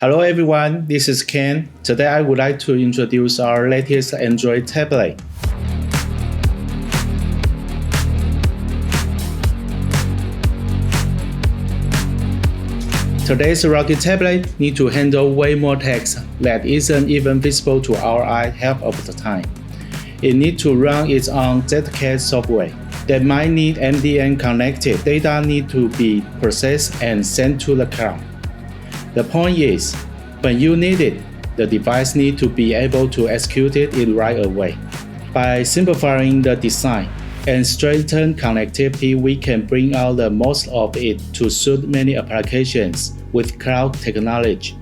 Hello everyone, this is Ken. Today I would like to introduce our latest Android tablet. Today's rugged tablet needs to handle way more text that isn't even visible to our eye half of the time. It needs to run its own dedicated software that might need MDM connected. Data need to be processed and sent to the cloud. The point is, when you need it, the device needs to be able to execute it right away. By simplifying the design and strengthen connectivity, we can bring out the most of it to suit many applications with cloud technology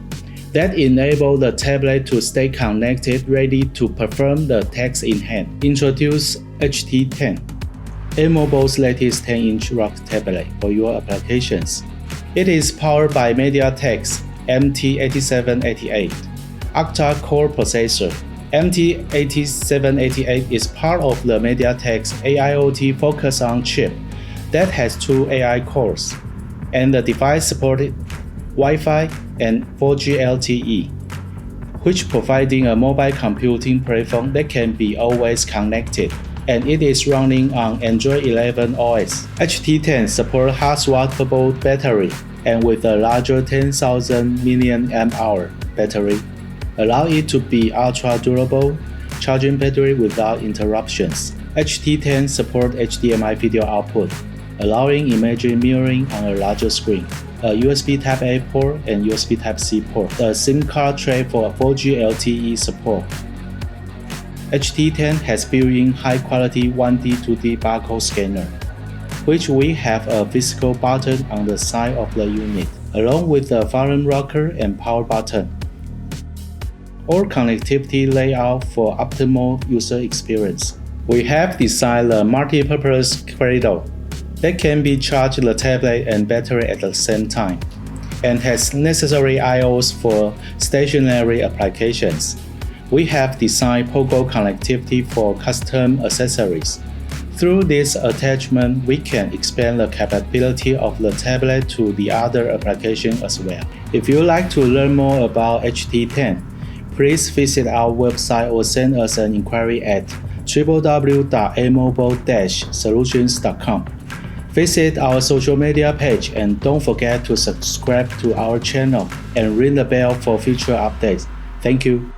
that enable the tablet to stay connected, ready to perform the task in hand. Introduce HT10, AMobile's latest 10-inch rugged tablet for your applications. It is powered by MediaTek's MT8788 Octa-Core processor. MT8788 is part of the MediaTek's AIoT focus-on chip that has 2 AI cores, and the device supported Wi-Fi and 4G LTE, which providing a mobile computing platform that can be always connected, and it is running on Android 11 OS. HT10 supports Hot-Swappable battery, and with a larger 10,000 mAh battery, allow it to be ultra-durable, charging battery without interruptions. HT10 supports HDMI video output, allowing image mirroring on a larger screen, a USB Type-A port and USB Type-C port, a SIM card tray for 4G LTE support. HT10 has built-in high-quality 1D 2D barcode scanner, which we have a physical button on the side of the unit, along with a volume rocker and power button. Or connectivity layout for optimal user experience. We have designed a multi-purpose cradle that can be charged the tablet and battery at the same time, and has necessary I/Os for stationary applications. We have designed Pogo connectivity for custom accessories. Through this attachment, we can expand the capability of the tablet to the other applications as well. If you'd like to learn more about HT10, please visit our website or send us an inquiry at www.amobile-solutions.com. Visit our social media page and don't forget to subscribe to our channel and ring the bell for future updates. Thank you.